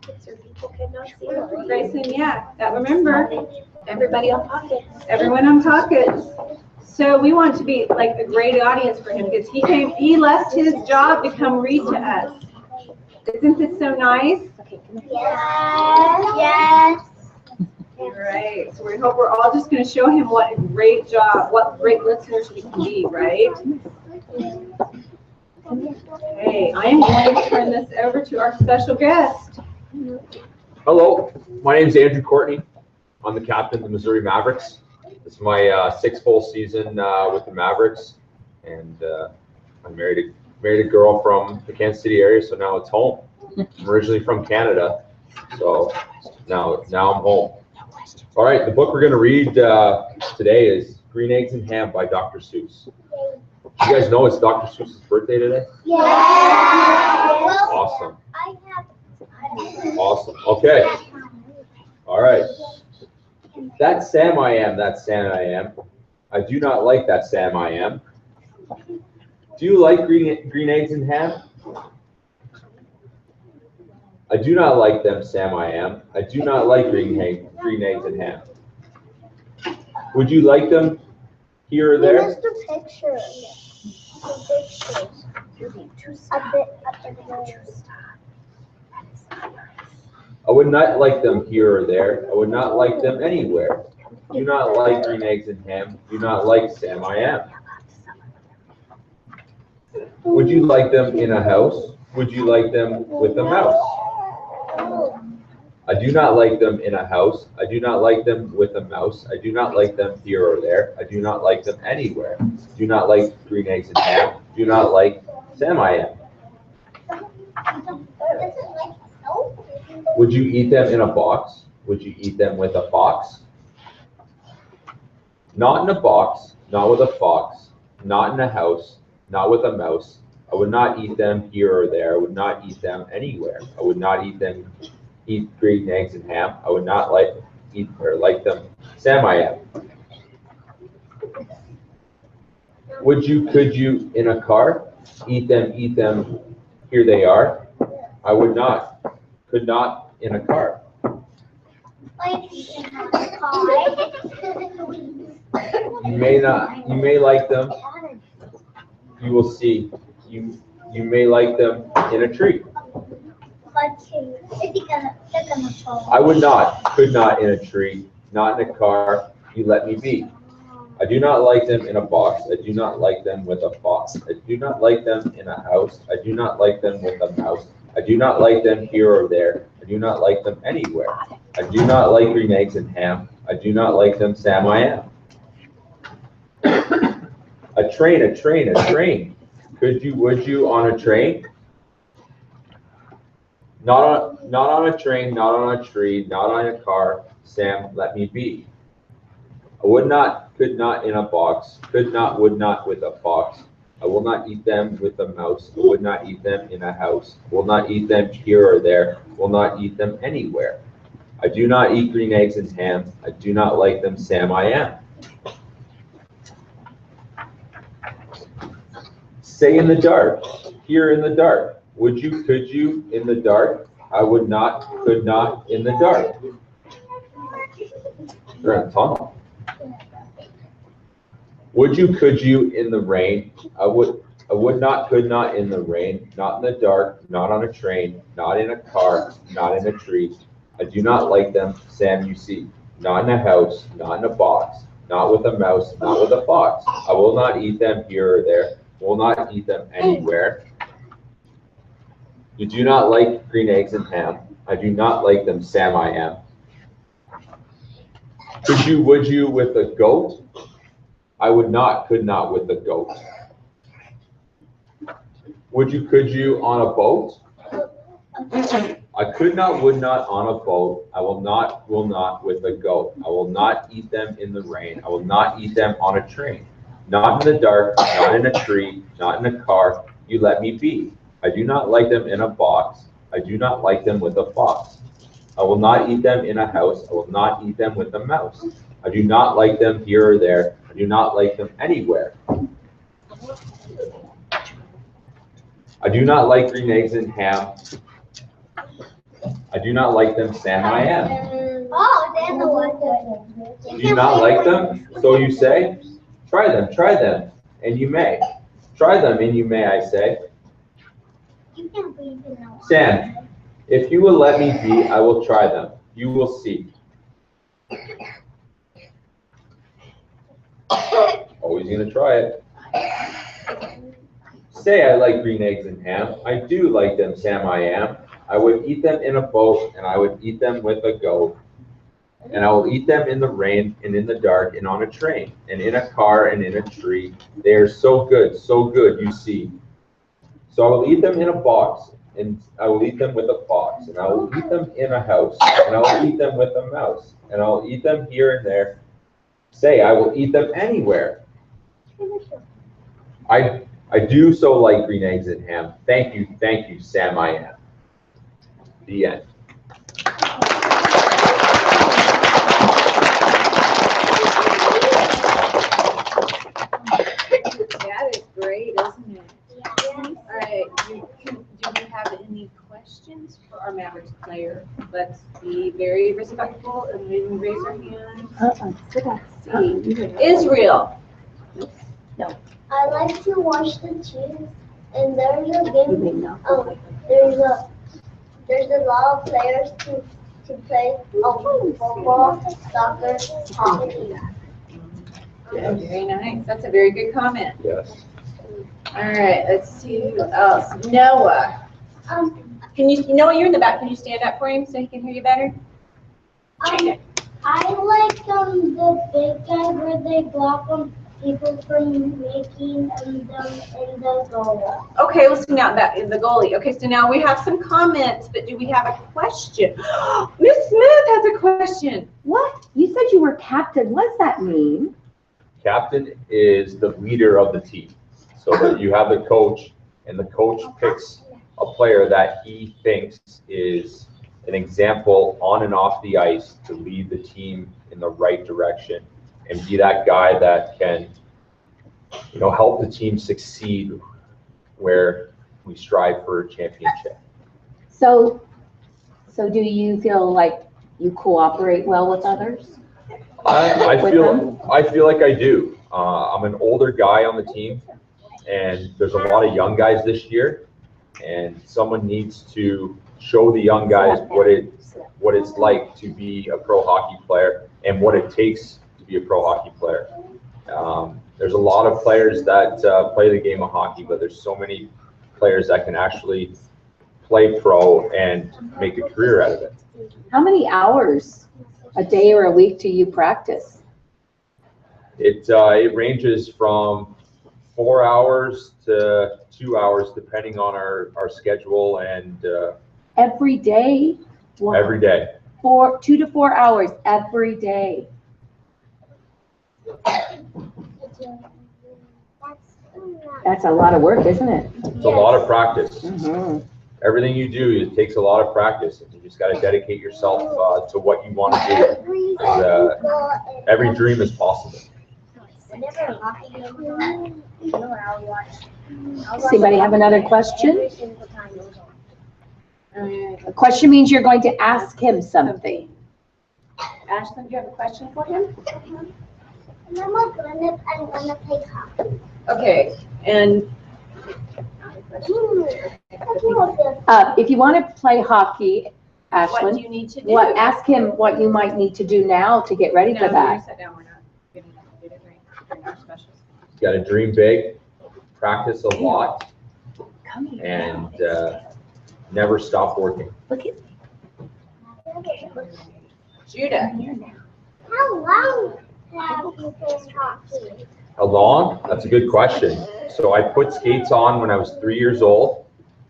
So people cannot see them. Grayson, yeah, that remember. Everybody on pockets. Everyone on pockets. So we want to be like a great audience for him because he left his job to come read to us. Isn't this so nice? Yes. Right. So we hope we're all just going to show him what a great job, what great listeners we can be, right? Okay, I am going to turn this over to our special guest. Hello, my name is Andrew Courtney. I'm the captain of the Missouri Mavericks. This is my sixth full season with the Mavericks, and I married a girl from the Kansas City area, so now it's home. I'm originally from Canada, so now I'm home. All right, the book we're going to read today is Green Eggs and Ham by Dr. Seuss. You guys know it's Dr. Seuss's birthday today? Yeah. Awesome. Awesome. Okay. All right. That Sam I am, that Sam I am. I do not like that Sam I am. Do you like green eggs and ham? I do not like them, Sam I am. I do not like green eggs and ham. Would you like them here or there? Where's the picture? The pictures. A bit up in there. I would not like them here or there. I would not like them anywhere. Do not like green eggs and ham. Do not like Sam I am. Would you like them in a house? Would you like them with a mouse? I do not like them in a house. I do not like them with a mouse. I do not like them here or there. I do not like them anywhere. Do not like green eggs and ham. Do not like Sam I am. Would you eat them in a box? Would you eat them with a fox? Not in a box, not with a fox, not in a house, not with a mouse. I would not eat them here or there. I would not eat them anywhere. I would not eat green eggs and ham. I would not like them. Sam I am. Could you in a car? Eat them, here they are. I would not, could not in a car. You may like them. You will see. You may like them in a tree. I would not, could not in a tree, not in a car. You let me be. I do not like them in a box. I do not like them with a fox. I do not like them in a house. I do not like them with a mouse. I do not like them here or there. I do not like them anywhere. I do not like green eggs and ham. I do not like them, Sam I am. A train. Would you on a train? Not on a train, not on a tree, not on a car. Sam, let me be. I would not, could not in a box. Could not, would not with a fox. I will not eat them with a mouse. I would not eat them in a house. I will not eat them here or there. I will not eat them anywhere. I do not eat green eggs and ham. I do not like them, Sam I am. Say in the dark, here in the dark. Would you, could you in the dark? I would not, could not in the dark. They're in a tunnel. Would you, could you in the rain? I would not, could not in the rain. Not in the dark, not on a train, not in a car, not in a tree. I do not like them, Sam, you see. Not in a house, not in a box, not with a mouse, not with a fox. I will not eat them here or there. Will not eat them anywhere. You do not like green eggs and ham. I do not like them, Sam I am. Could you, would you with a goat? I would not, could not with a goat. Would you, could you on a boat? I could not, would not on a boat. I will not with a goat. I will not eat them in the rain. I will not eat them on a train. Not in the dark, not in a tree, not in a car. You let me be. I do not like them in a box. I do not like them with a fox. I will not eat them in a house. I will not eat them with a mouse. I do not like them here or there. I do not like them anywhere. I do not like green eggs and ham. I do not like them, Sam, I am. Oh, then the one. Do you not like them? So you say? Try them, and you may. Try them, and you may, I say. You can't believe in no. Sam, if you will let me be, I will try them. You will see. Always gonna try it. Say I like green eggs and ham. I do like them, Sam, I am. I would eat them in a boat, and I would eat them with a goat. And I will eat them in the rain, and in the dark, and on a train, and in a car, and in a tree. They are so good, you see. So I will eat them in a box, and I will eat them with a fox, and I will eat them in a house, and I will eat them with a mouse, and I will eat them here and there. Say, I will eat them anywhere. I do so like green eggs and ham. Thank you, Sam, I am. The end. That is great, isn't it? All right, do we have any questions for our Mavericks player? Let's be very respectful and maybe raise our hand. Israel. I like to watch the teams, and there's a game. There's a lot of players to play football, soccer, hockey. Very nice. That's a very good comment. Yes. All right, let's see who else. Noah. Can you, Noah, you're in the back. Can you stand up for him so he can hear you better? I like the big guy where they block people from making them in the goal. Okay, let's see now that in the goalie. Okay, so now we have some comments, but do we have a question? Miss Smith has a question. What? You said you were captain. What does that mean? Captain is the leader of the team. So that you have the coach, and the coach picks a player that he thinks is an example on and off the ice to lead the team in the right direction and be that guy that can, help the team succeed where we strive for a championship. So do you feel like you cooperate well with others? I feel like I do. I'm an older guy on the team, and there's a lot of young guys this year, and someone needs to show the young guys what it's like to be a pro hockey player and what it takes to be a pro hockey player. There's a lot of players that play the game of hockey, but there's so many players that can actually play pro and make a career out of it. How many hours a day or a week do you practice? It ranges from 4 hours to 2 hours, depending on our schedule and Every day? Wow. every day. 2 to 4 hours every day. That's a lot of work, isn't it? It's a lot of practice. Mm-hmm. Everything you do, it takes a lot of practice. And you just got to dedicate yourself to what you want to do. And, every dream is possible. Whenever hockey game, I'll watch. Does anybody have another question? Every single time it was on. A question means you're going to ask him something. Ashlyn, do you have a question for him? And I'm gonna play hockey. Okay, and If you want to play hockey, what do Ashlyn, you need to do? ask him what you might need to do now to get ready for that. Sit down, we're not getting it during our specials. You got to dream big, practice a lot, Come here. and never stop working. Look at Judah. How long have you played hockey? How long? That's a good question. So I put skates on when I was 3 years old,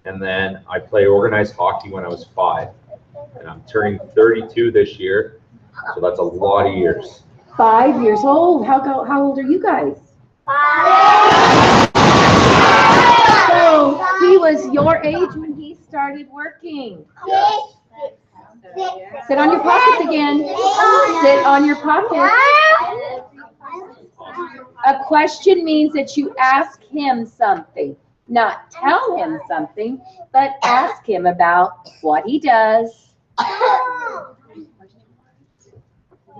and then I played organized hockey when I was 5. And I'm turning 32 this year, so that's a lot of years. 5 years old. How old are you guys? 5. So he was your age when he started working. Yes. Sit on your pockets again. Sit on your pockets. A question means that you ask him something, not tell him something, but ask him about what he does,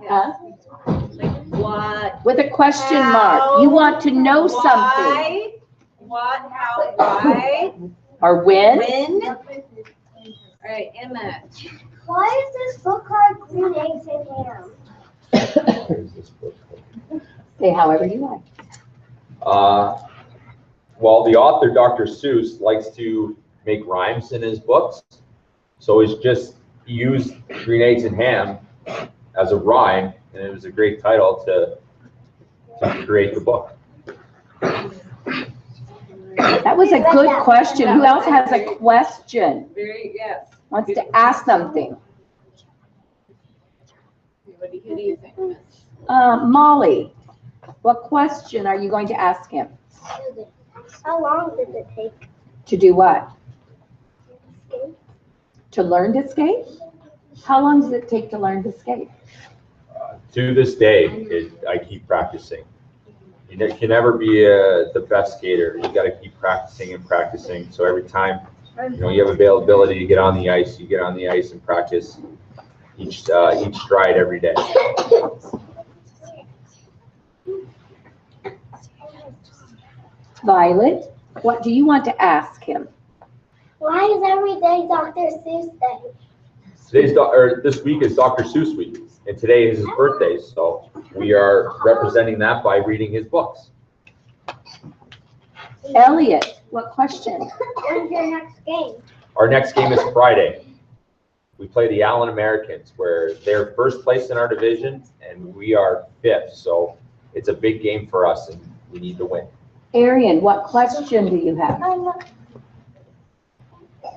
Huh? Like what? With a question mark. You want to know something. Why? What? How? Why? Or when. When? All right, Emma. Why is this book called Green Eggs and Ham? Say however you like. Well, the author, Dr. Seuss, likes to make rhymes in his books. So he's just used Green Eggs and Ham as a rhyme, and it was a great title to create the book. That was a good question. Who else has a question? Very, yes. Wants to ask something? What do you think? Molly, what question are you going to ask him? How long did it take? To do what? To learn to skate? How long does it take to learn to skate? To this day, I keep practicing. You can never be the best skater. You got to keep practicing and practicing. So every time you have availability to get on the ice, you get on the ice and practice each stride every day. Violet, what do you want to ask him? Why is every day Dr. Seuss Day? This week is Dr. Seuss week, and today is his birthday, so we are representing that by reading his books. Elliot, what question? When's your next game? Our next game is Friday. We play the Allen Americans, where they're first place in our division, and we are fifth, so it's a big game for us, and we need to win. Arian, what question do you have? When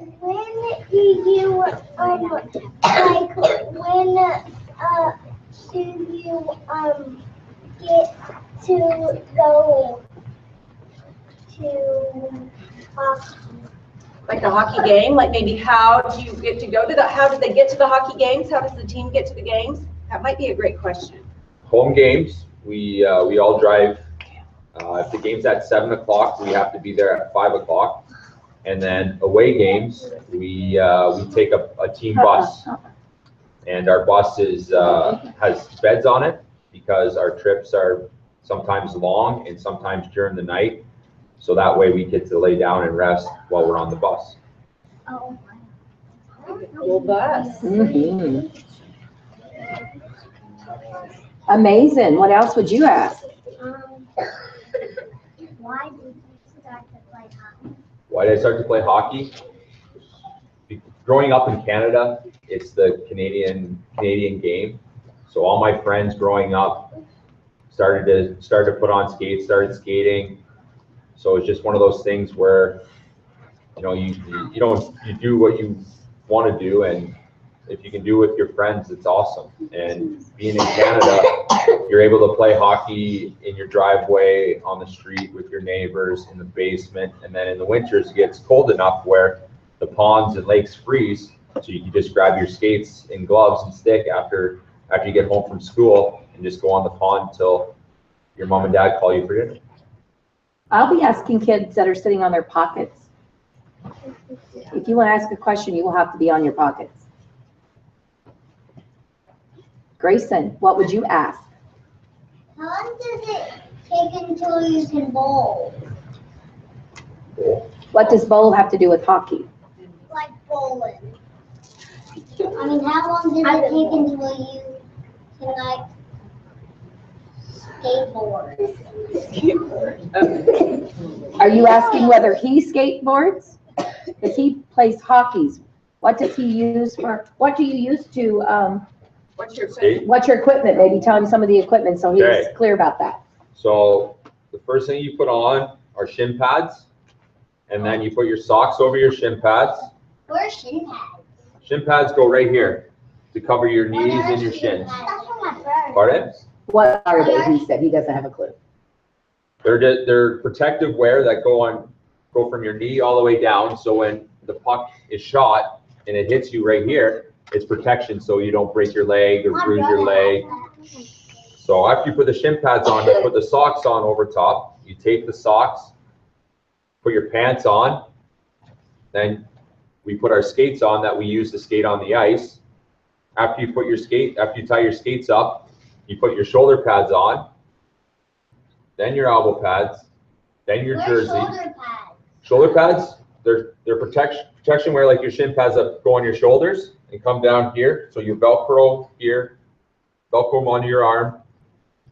do you when do you get to go to Like a hockey game? Like maybe how do you get to go to how did they get to the hockey games? How does the team get to the games? That might be a great question. Home games, we all drive. If the game's at 7 o'clock, we have to be there at 5 o'clock. And then away games, we take a team bus, and our bus has beds on it because our trips are sometimes long and sometimes during the night. So that way we get to lay down and rest while we're on the bus. Oh, Cool bus. Mm-hmm. Amazing. What else would you ask? why did you start to play hockey? Why did I start to play hockey? Growing up in Canada, it's the Canadian game. So all my friends growing up started to put on skates, started skating. So it's just one of those things where you do what you want to do, and if you can do it with your friends, it's awesome. And being in Canada, you're able to play hockey in your driveway, on the street with your neighbors, in the basement, and then in the winters it gets cold enough where the ponds and lakes freeze, so you can just grab your skates and gloves and stick after you get home from school and just go on the pond till your mom and dad call you for dinner. I'll be asking kids that are sitting on their pockets. If you want to ask a question, you will have to be on your pockets. Grayson, what would you ask? How long does it take until you can bowl? What does bowl have to do with hockey? Like bowling. I mean, how long does it take until you can like skateboard? Are you asking whether he skateboards? Because he plays hockeys. What does he use for, what do you use to, What's your what's your equipment? Maybe tell him some of the equipment so he's Okay. clear about that. So the first thing you put on are shin pads, and then you put your socks over your shin pads. Where's shin pads? Shin pads go right here to cover your knees and your shins. Pardon? What are they? He said he doesn't have a clue. They're protective wear that go from your knee all the way down. So when the puck is shot and it hits you right here, it's protection so you don't break your leg or bruise your leg. So after you put the shin pads on, you put the socks on over top. You take the socks, put your pants on, then we put our skates on that we use to skate on the ice. after you tie your skates up, you put your shoulder pads on, then your elbow pads, then your jersey. Shoulder pads, they're protection where like your shin pads that go on your shoulders and come down here. So you Velcro here, Velcro them onto your arm.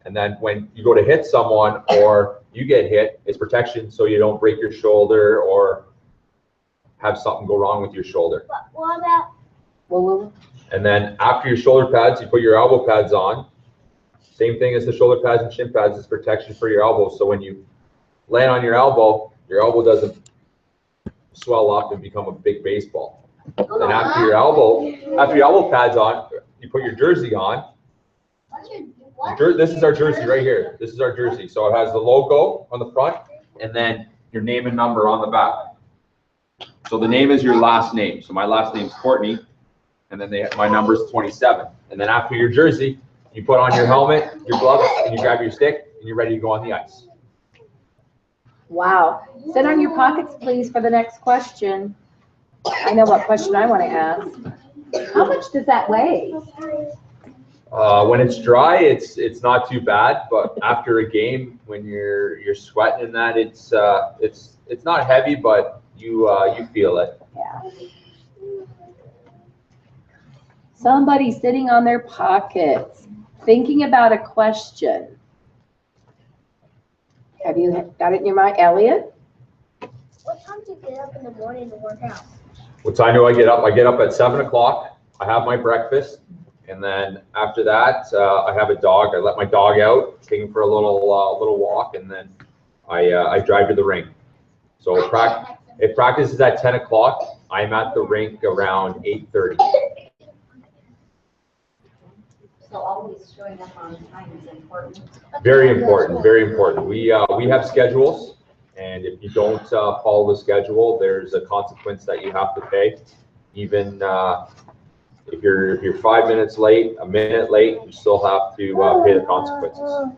And then when you go to hit someone or you get hit, it's protection so you don't break your shoulder or have something go wrong with your shoulder. What about? And then after your shoulder pads, you put your elbow pads on. Same thing as the shoulder pads and shin pads, is protection for your elbows. So when you land on your elbow doesn't swell up and become a big baseball. And after your elbow pads on, you put your jersey on. This is our jersey right here. This is our jersey. So it has the logo on the front and then your name and number on the back. So the name is your last name. So my last name's Courtney, and then my number is 27. And then after your jersey, you put on your helmet, your gloves, and you grab your stick, and you're ready to go on the ice. Wow. Sit on your pockets, please, for the next question. I know what question I want to ask. How much does that weigh? When it's dry, it's not too bad, but after a game, when you're sweating and that, it's not heavy, but you feel it. Yeah. Somebody sitting on their pockets, thinking about a question. Have you got it in your mind, Elliot? What time do you get up in the morning to work out? What time do I get up? I get up at 7 o'clock. I have my breakfast. And then after that, I have a dog. I let my dog out, take him for a little walk, and then I drive to the rink. So if practice is at 10 o'clock, I'm at the rink around 8:30. So always showing up on time is important. Very important, very important. We have schedules, and if you don't follow the schedule, there's a consequence that you have to pay. Even if you're 5 minutes late, a minute late, you still have to pay the consequences.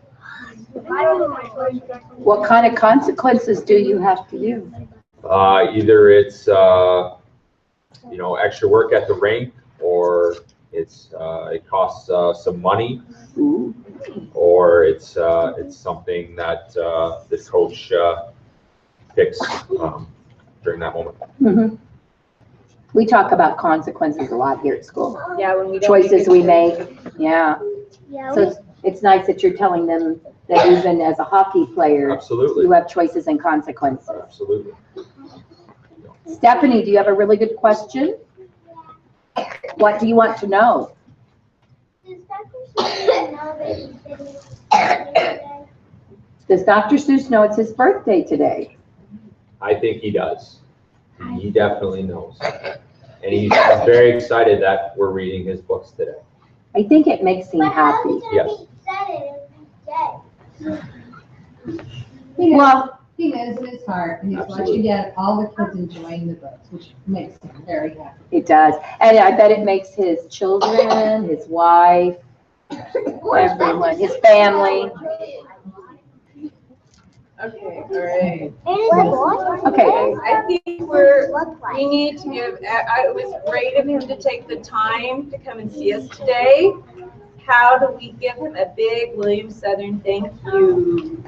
What kind of consequences do you have to do? Either it's extra work at the rink, or it costs some money, or it's something that the coach picks during that moment. Mm-hmm. We talk about consequences a lot here at school. Yeah, when we don't Choices we make. Yeah. Yeah. So it's nice that you're telling them that even as a hockey player, Absolutely. you have choices and consequences. Absolutely. Stephanie, do you have a really good question? What do you want to know? Does Dr. Seuss know it's his birthday today? I think he does. He definitely knows. And he's very excited that we're reading his books today. I think it makes him happy. Yes. Well, He knows in his heart, and he's Absolutely. watching yet all the kids enjoying the books, which makes him very happy. it does. And I bet it makes his children, his wife, everyone, his family. Okay, all right. Okay. I think we need to give, it was great of him to take the time to come and see us today. How do we give him a big Williams Southern thank you?